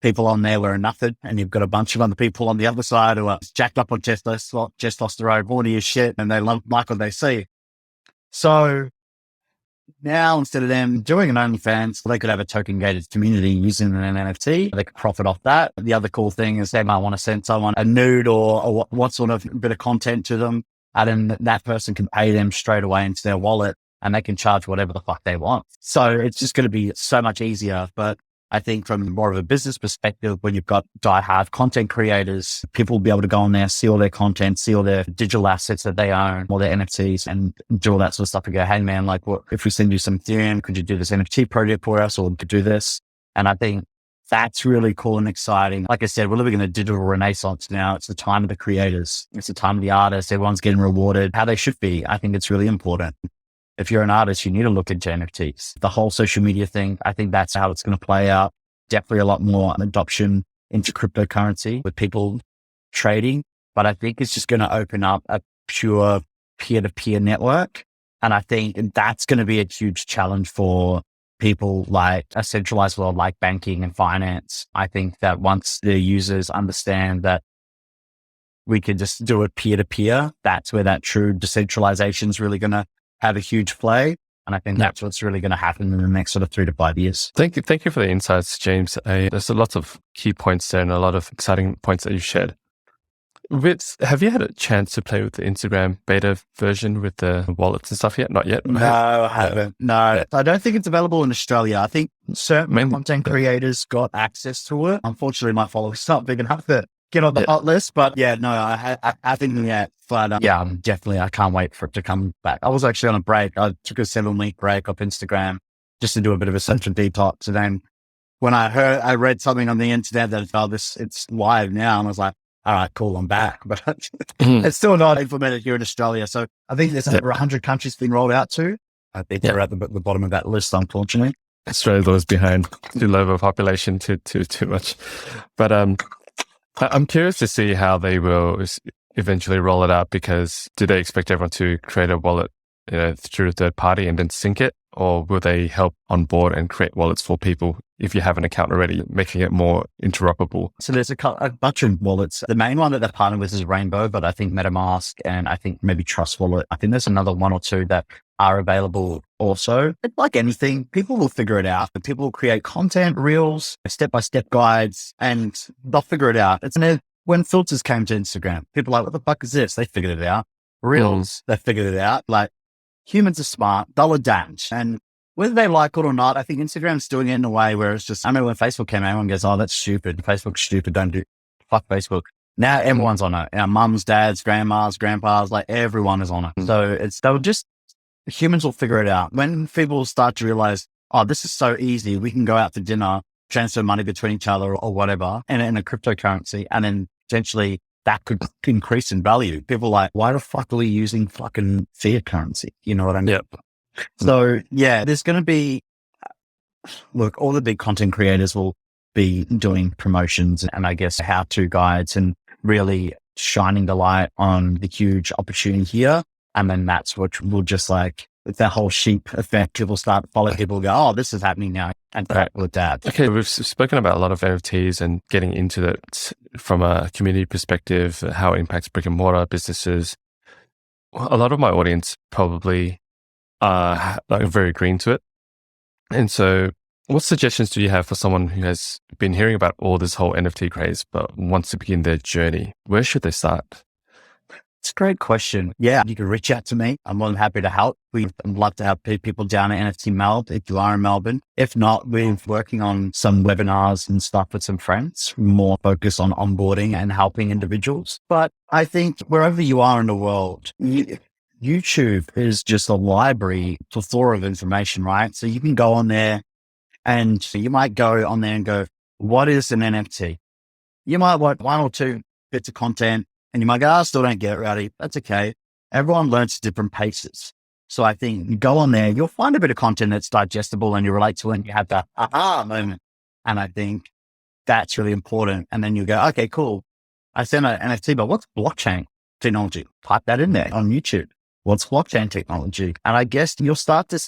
people on there wearing nothing, and you've got a bunch of other people on the other side who are jacked up on testosterone, horny as shit, and they like what they see. So now, instead of them doing an OnlyFans, they could have a token gated community using an NFT. They could profit off that. The other cool thing is they might want to send someone a nude or what sort of bit of content to them, and then that person can pay them straight away into their wallet, and they can charge whatever the fuck they want. So it's just going to be so much easier. But I think from more of a business perspective, when you've got diehard content creators, people will be able to go on there, see all their content, see all their digital assets that they own, all their NFTs, and do all that sort of stuff and go, hey man, like, what if we send you some Ethereum, could you do this NFT project for us, or could do this? And I think that's really cool and exciting. Like I said, we're living in a digital renaissance now. It's the time of the creators. It's the time of the artists. Everyone's getting rewarded how they should be. I think it's really important. If you're an artist, you need to look into NFTs. The whole social media thing, I think that's how it's going to play out. Definitely a lot more adoption into cryptocurrency with people trading. But I think it's just going to open up a pure peer-to-peer network. And I think that's going to be a huge challenge for people like a centralized world like banking and finance. I think that once the users understand that we can just do it peer-to-peer, that's where that true decentralization is really going to have a huge play. And I think that's what's really going to happen in the next sort of 3 to 5 years. Thank you for the insights, James. There's a lot of key points there and a lot of exciting points that you've shared. Have you had a chance to play with the Instagram beta version with the wallets and stuff yet? Not yet? No, I haven't. No, I don't think it's available in Australia. I think certain content creators got access to it. Unfortunately, my followers aren't big enough to get on the hot list. But yeah, no, I haven't yet. But yeah, I can't wait for it to come back. I was actually on a break. I took a 7-week break off Instagram just to do a bit of a social detox. And then when I read something on the internet that it's live now, and I was like, all right, cool, I'm back. But it's still not implemented here in Australia. So I think there's over 100 countries been rolled out to. I think they're at the bottom of that list, unfortunately. Australia was behind, too low of a population, too much. But I'm curious to see how they will eventually roll it out, because do they expect everyone to create a wallet through a third party and then sync it? Or will they help on board and create wallets for people if you have an account already, making it more interoperable? So there's a bunch of wallets. The main one that they're partnered with is Rainbow, but I think MetaMask and I think maybe Trust Wallet. I think there's another 1 or 2 that are available also. Like anything, people will figure it out. People will create content, reels, step-by-step guides, and they'll figure it out. When filters came to Instagram, people were like, what the fuck is this? They figured it out. Reels, they figured it out. Like, humans are smart, they'll adapt. And whether they like it or not, I think Instagram's doing it in a way where it's just, I remember when Facebook came out, everyone goes, oh, that's stupid. Facebook's stupid. Fuck Facebook. Now everyone's on it. Our mums, dads, grandmas, grandpas, like everyone is on it. So humans will figure it out. When people start to realize, oh, this is so easy. We can go out for dinner, transfer money between each other or whatever, and in a cryptocurrency. And then potentially that could increase in value. People are like, why the fuck are we using fucking fiat currency? You know what I mean? Yep. So yeah, there's going to be, look, all the big content creators will be doing promotions and I guess how-to guides and really shining the light on the huge opportunity here. And then that's what will just like, with that whole sheep effect, people start to follow people go, oh, this is happening now. And Right. with that. Okay, we've spoken about a lot of NFTs and getting into it from a community perspective, how it impacts brick and mortar businesses. A lot of my audience probably are like very green to it. And so what suggestions do you have for someone who has been hearing about all this whole NFT craze, but wants to begin their journey? Where should they start? It's a great question. Yeah, you can reach out to me. I'm more than happy to help. We'd love to have people down at NFT MELB if you are in Melbourne. If not, we're working on some webinars and stuff with some friends, more focused on onboarding and helping individuals. But I think wherever you are in the world, YouTube is just a library plethora of information, right? So you can go on there and you might go on there and go, what is an NFT? You might want one or two bits of content. And you might go, I still don't get it, Rowdy. That's okay. Everyone learns at different paces. So I think you go on there, you'll find a bit of content that's digestible and you relate to it and you have that aha moment. And I think that's really important. And then you go, okay, cool. I sent an NFT, but what's blockchain technology? Type that in there on YouTube. What's blockchain technology? And I guess you'll start to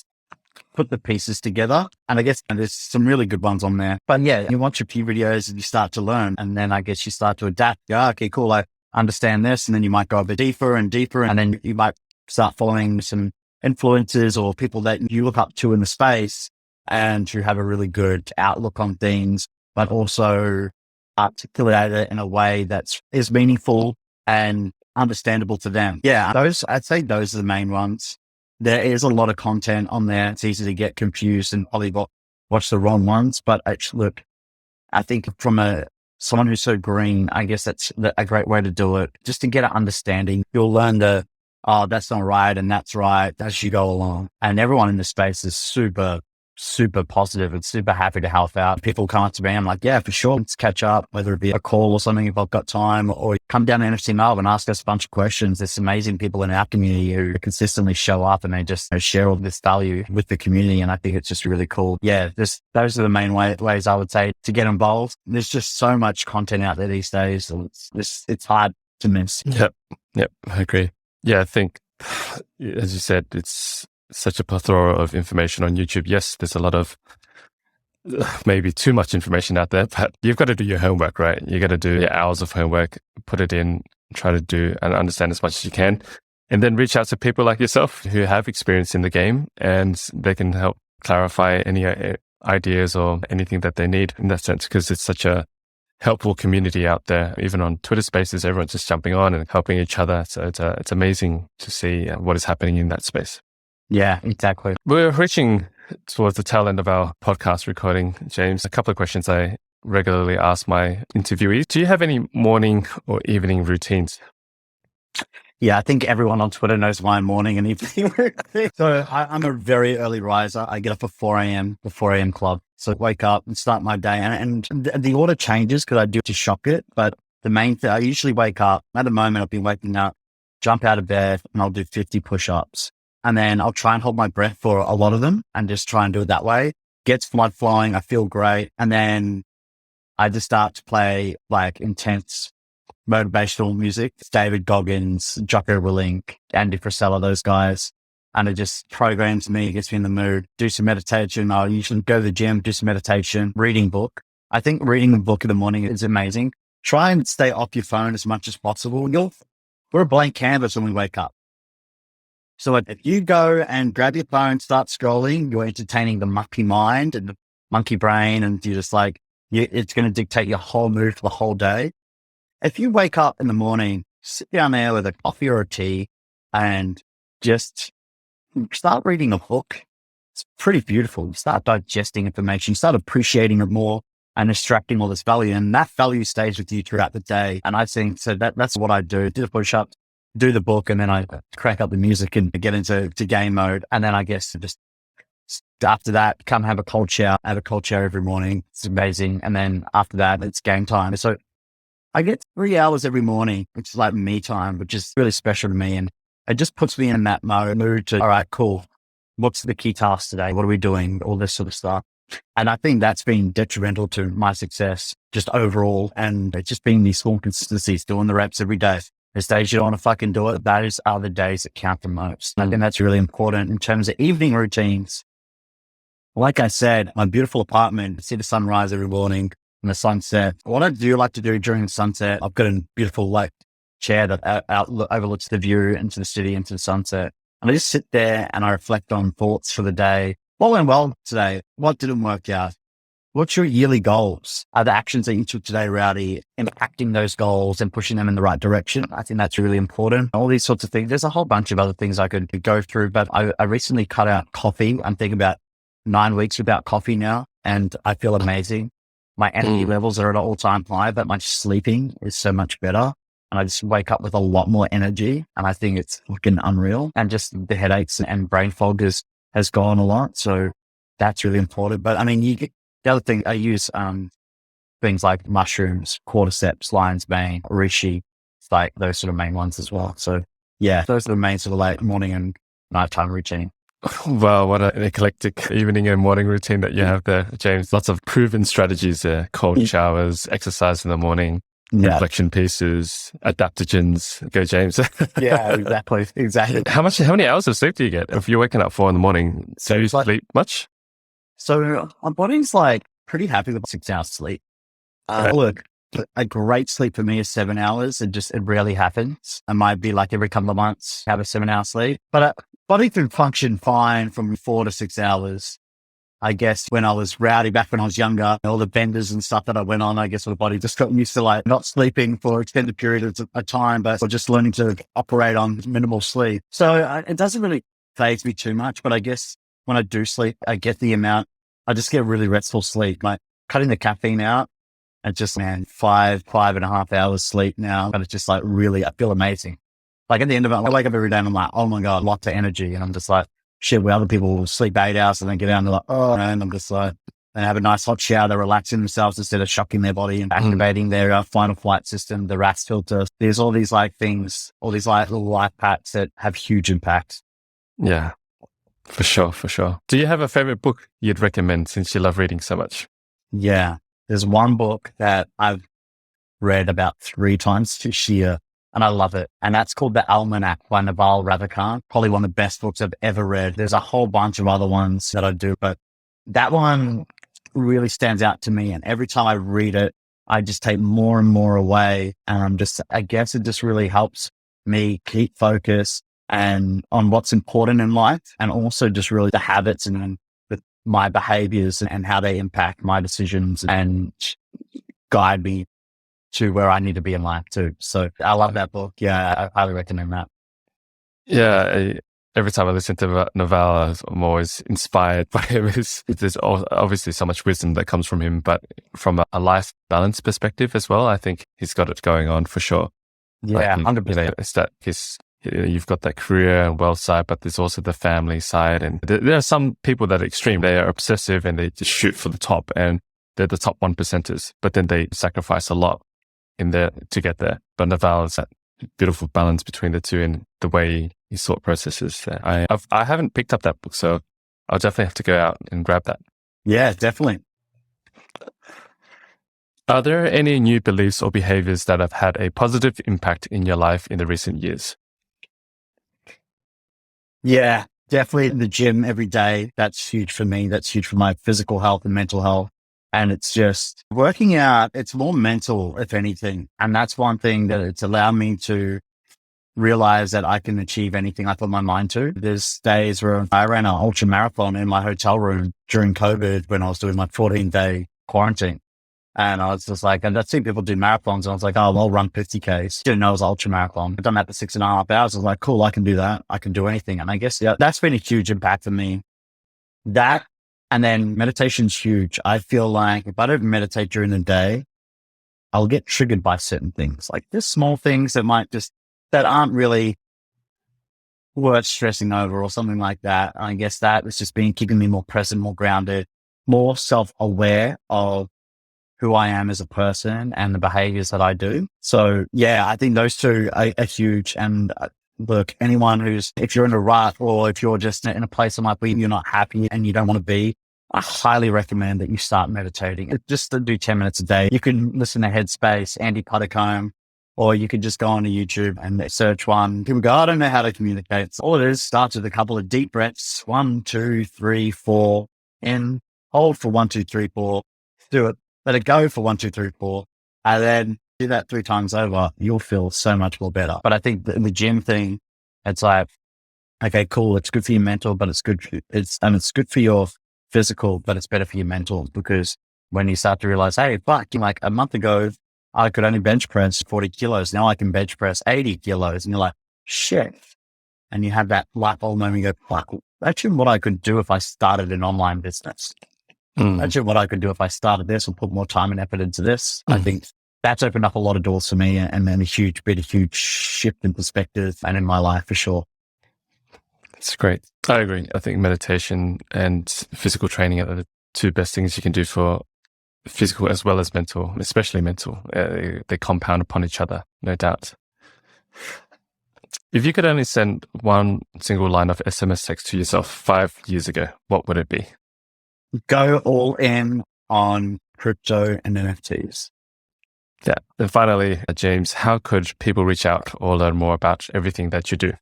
put the pieces together. And I guess there's some really good ones on there. But yeah, you watch a few videos and you start to learn. And then I guess you start to adapt. Go, okay, cool. I understand this. And then you might go a bit deeper and deeper. And then you might start following some influencers or people that you look up to in the space and who have a really good outlook on things, but also articulate it in a way is meaningful and understandable to them. Yeah, I'd say those are the main ones. There is a lot of content on there. It's easy to get confused and probably watch the wrong ones. But actually, look, I think from someone who's so green, I guess that's a great way to do it. Just to get an understanding, you'll learn that's not right and that's right as you go along. And everyone in the space is super, super positive and super happy to help out. People come up to me, I'm like, yeah, for sure. Let's catch up, whether it be a call or something if I've got time, or come down to NFT MELB and ask us a bunch of questions. There's some amazing people in our community who consistently show up and they just share all this value with the community. And I think it's just really cool. Yeah, those are the main ways I would say to get involved. There's just so much content out there these days. It's hard to miss. Yep, I agree. Yeah, I think, as you said, it's such a plethora of information on YouTube. Yes, there's a lot of maybe too much information out there, but you've got to do your homework, right? You got to do your hours of homework, put it in, try to do and understand as much as you can, and then reach out to people like yourself who have experience in the game and they can help clarify any ideas or anything that they need in that sense, because it's such a helpful community out there. Even on Twitter Spaces, everyone's just jumping on and helping each other. So it's amazing to see what is happening in that space. Yeah, exactly. We're reaching towards the tail end of our podcast recording, James. A couple of questions I regularly ask my interviewees. Do you have any morning or evening routines? Yeah, I think everyone on Twitter knows my morning and evening routine. So I'm a very early riser. I get up at 4 a.m., the 4 a.m. club. So wake up and start my day. And the order changes because I do to shock it. But the main thing, I usually wake up. At the moment, I've been waking up, jump out of bed, and I'll do 50 push-ups. And then I'll try and hold my breath for a lot of them and just try and do it that way. Gets blood flowing. I feel great. And then I just start to play like intense motivational music. It's David Goggins, Jocko Willink, Andy Frisella, those guys. And it just programs me, gets me in the mood, do some meditation. I'll usually go to the gym, do some meditation, reading book. I think reading a book in the morning is amazing. Try and stay off your phone as much as possible. We're a blank canvas when we wake up. So if you go and grab your phone, start scrolling, you're entertaining the monkey mind and the monkey brain, and you're just like, it's going to dictate your whole mood for the whole day. If you wake up in the morning, sit down there with a coffee or a tea and just start reading a book, it's pretty beautiful. You start digesting information, you start appreciating it more and extracting all this value. And that value stays with you throughout the day. And I think so that's what I do the push-ups, do the book, and then I crack up the music and get into game mode. And then I guess just after that, come have a cold shower. I have a cold shower every morning. It's amazing. And then after that, it's game time. So I get 3 hours every morning, which is like me time, which is really special to me. And it just puts me in that mood to, all right, cool. What's the key task today? What are we doing? All this sort of stuff. And I think that's been detrimental to my success just overall. And it's just being these small consistencies, doing the reps every day. There's days you don't want to fucking do it. Those are the days that count the most. And I think that's really important in terms of evening routines. Like I said, my beautiful apartment, I see the sunrise every morning and the sunset. What I do like to do during the sunset, I've got a beautiful like chair that overlooks the view into the city, into the sunset. And I just sit there and I reflect on thoughts for the day. What went well today? What didn't work out? What's your yearly goals? Are the actions that you took today, Rowdy, impacting those goals and pushing them in the right direction? I think that's really important. All these sorts of things. There's a whole bunch of other things I could go through, but I recently cut out coffee. I'm thinking about 9 weeks without coffee now, and I feel amazing. My energy levels are at an all-time high, but my sleeping is so much better. And I just wake up with a lot more energy, and I think it's fucking unreal. And just the headaches and brain fog has gone a lot. So that's really important. But I mean, the other thing I use, things like mushrooms, cordyceps, lion's mane, reishi, it's like those sort of main ones as well. So yeah, those are the main sort of like morning and nighttime routine. Wow, what an eclectic evening and morning routine that you have there, James. Lots of proven strategies there. Cold showers, exercise in the morning, reflection pieces, adaptogens. Go, James. Yeah, exactly. How many hours of sleep do you get? If you're waking up 4 a.m, do you sleep much? So my body's like pretty happy with 6 hours sleep. Look, a great sleep for me is 7 hours. It rarely happens. I might be like every couple of months have a 7-hour sleep, but body can function fine from 4 to 6 hours. I guess when I was rowdy back when I was younger, all the benders and stuff that I went on, I guess my body just got used to like not sleeping for extended periods of time, but just learning to operate on minimal sleep. So it doesn't really faze me too much, but I guess when I do sleep, I just get really restful sleep, like cutting the caffeine out and just, man, 5.5 hours sleep now. And it's just like really, I feel amazing. Like at the end of it, I wake up every day and I'm like, oh my God, lots of energy. And I'm just like, shit, where other people will sleep 8 hours and then get out and they're like, oh, and I'm just like, they have a nice hot shower, they're relaxing themselves instead of shocking their body and activating their final flight system, the RAS filter. There's all these like things, all these like little life packs that have huge impacts. Yeah, for sure. Do you have a favorite book you'd recommend since you love reading so much? Yeah, there's one book that I've read about 3 times this year and I love it. And that's called The Almanac by Naval Ravikant. Probably one of the best books I've ever read. There's a whole bunch of other ones that I do, but that one really stands out to me. And every time I read it, I just take more and more away. And I guess it just really helps me keep focus and on what's important in life. And also just really the habits and my behaviors and how they impact my decisions and guide me to where I need to be in life too. So I love that book. Yeah, I highly recommend that. Yeah, every time I listen to Naval, I'm always inspired by him. There's obviously so much wisdom that comes from him, but from a life balance perspective as well, I think he's got it going on for sure. Yeah, 100%. It's that you've got that career and wealth side, but there's also the family side. And there are some people that are extreme. They are obsessive and they just shoot for the top and they're the top 1%ers, but then they sacrifice a lot in there to get there. But Naval is that beautiful balance between the two and the way his thought processes. I haven't picked up that book, so I'll definitely have to go out and grab that. Yeah, definitely. Are there any new beliefs or behaviors that have had a positive impact in your life in the recent years? Yeah, definitely the gym every day. That's huge for me. That's huge for my physical health and mental health. And it's just working out. It's more mental, if anything. And that's one thing that it's allowed me to realize that I can achieve anything I put my mind to. There's days where I ran an ultra marathon in my hotel room during COVID when I was doing my 14-day quarantine. And I was just like, and I'd seen people do marathons. And I was like, oh, I'll run 50Ks. Didn't know it was ultra marathon. I've done that for 6.5 hours. I was like, cool, I can do that. I can do anything. And I guess that's been a huge impact for me. That, and then meditation's huge. I feel like if I don't meditate during the day, I'll get triggered by certain things. Like there's small things that aren't really worth stressing over or something like that. I guess that was just keeping me more present, more grounded, more self-aware of who I am as a person and the behaviors that I do. So yeah, I think those two are huge. And look, anyone if you're in a rut or if you're just in a place in life where you're not happy and you don't want to be, I highly recommend that you start meditating. Just to do 10 minutes a day. You can listen to Headspace, Andy Puddicombe, or you could just go onto YouTube and search one. People go, I don't know how to communicate. So all it is, starts with a couple of deep breaths. 1, 2, 3, 4. In, hold for 1, 2, 3, 4. Do it. Let it go for 1, 2, 3, 4. And then do that 3 times over. You'll feel so much more better. But I think the gym thing, it's like, okay, cool. It's good for your mental, but it's good for your physical, but it's better for your mental, because when you start to realize, hey, fuck, like a month ago, I could only bench press 40 kilos. Now I can bench press 80 kilos. And you're like, shit. And you have that light bulb moment, you go, fuck, actually what I could do if I started an online business. Actually what I could do if I started this or put more time and effort into this. I think that's opened up a lot of doors for me, and then a huge shift in perspective and in my life for sure. It's great. I agree. I think meditation and physical training are the 2 best things you can do for physical as well as mental, especially mental. They compound upon each other, no doubt. If you could only send one single line of SMS text to yourself 5 years ago, what would it be? Go all in on crypto and NFTs. Yeah. And finally, James, how could people reach out or learn more about everything that you do?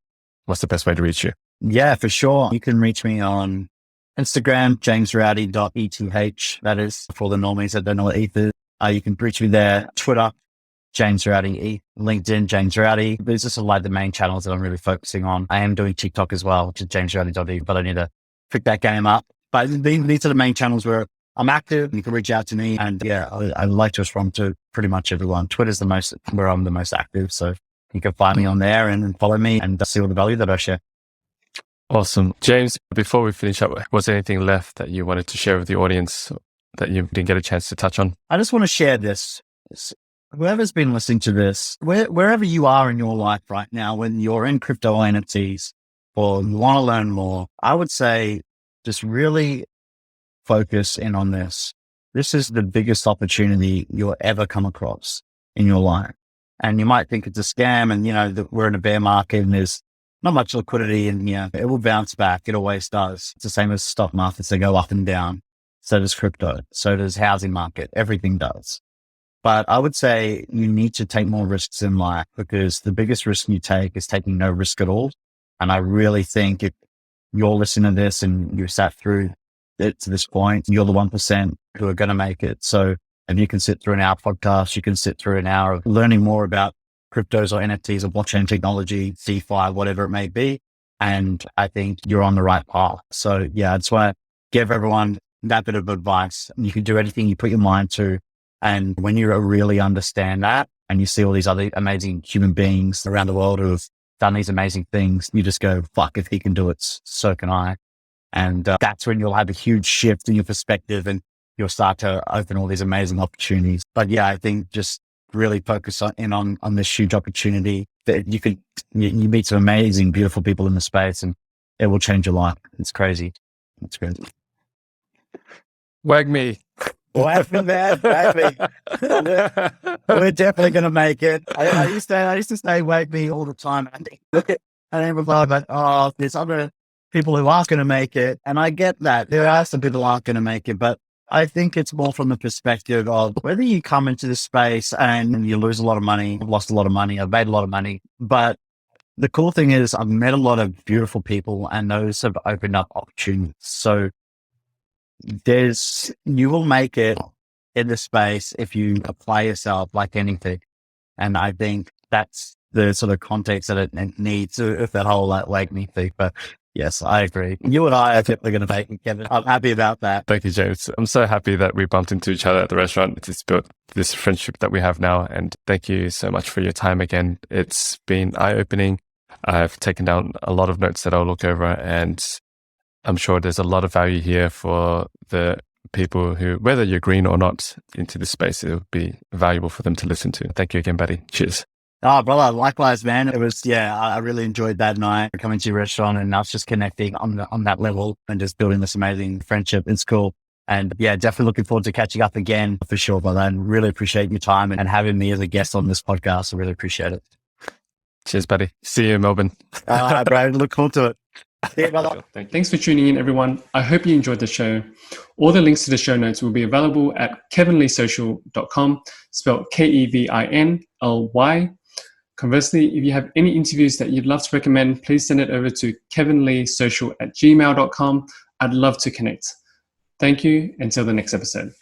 What's the best way to reach you? Yeah, for sure. You can reach me on Instagram, jamesrowdy.eth. That is for the normies that don't know what ETH is. You can reach me there. Twitter, James Rowdy, LinkedIn, James Rowdy. These are sort of like the main channels that I'm really focusing on. I am doing TikTok as well, which is jamesrowdy.eth, but I need to pick that game up. But these are the main channels where I'm active. You can reach out to me, and yeah, I like to respond to pretty much everyone. Twitter's where I'm the most active. So you can find me on there and follow me and see all the value that I share. Awesome. James, before we finish up, was there anything left that you wanted to share with the audience that you didn't get a chance to touch on? I just want to share this. Whoever's been listening to this, wherever you are in your life right now, when you're in crypto or NFTs or you want to learn more, I would say just really focus in on this. This is the biggest opportunity you'll ever come across in your life. And you might think it's a scam, and that we're in a bear market and there's not much liquidity, and it will bounce back. It always does. It's the same as stock markets. They go up and down. So does crypto. So does housing market. Everything does. But I would say you need to take more risks in life, because the biggest risk you take is taking no risk at all. And I really think if you're listening to this and you sat through it to this point, you're the 1% who are going to make it. So if you can sit through an hour podcast, you can sit through an hour of learning more about cryptos or NFTs or blockchain technology, DeFi, whatever it may be. And I think you're on the right path. So yeah, I just want to give everyone that bit of advice. You can do anything you put your mind to. And when you really understand that, and you see all these other amazing human beings around the world who have done these amazing things, you just go, fuck, if he can do it, so can I. And that's when you'll have a huge shift in your perspective, and you'll start to open all these amazing opportunities. But yeah, I think just really focus on this huge opportunity that you meet some amazing, beautiful people in the space, and it will change your life. It's crazy. It's crazy. Wag me. Wag me, man. Wag me. We're definitely going to make it. I used to say wag me all the time. And look at, and everybody, but there's other people who aren't going to make it. And I get that. There are some people who aren't going to make it, but I think it's more from the perspective of whether you come into this space and you lose a lot of money. I've lost a lot of money. I've made a lot of money. But the cool thing is I've met a lot of beautiful people, and those have opened up opportunities. So you will make it in this space if you apply yourself like anything. And I think that's the sort of context that it needs with that whole wag me thing. But yes, I agree. You and I are definitely going to make it, Kevin. I'm happy about that. Thank you, James. I'm so happy that we bumped into each other at the restaurant. It's built this friendship that we have now. And thank you so much for your time again. It's been eye-opening. I've taken down a lot of notes that I'll look over, and I'm sure there's a lot of value here for the people who, whether you're green or not into this space, it'll be valuable for them to listen to. Thank you again, buddy. Cheers. Oh, brother, likewise, man. It was, I really enjoyed that night coming to your restaurant, and us just connecting on that level and just building this amazing friendship. It's cool. And yeah, definitely looking forward to catching up again for sure, brother. And really appreciate your time and having me as a guest on this podcast. I really appreciate it. Cheers, buddy. See you in Melbourne. All right, bro. Look forward to it. See you, brother. Thanks for tuning in, everyone. I hope you enjoyed the show. All the links to the show notes will be available at kevinleesocial.com, spelled KEVINLY. Conversely, if you have any interviews that you'd love to recommend, please send it over to kevinleesocial@gmail.com. I'd love to connect. Thank you. Until the next episode.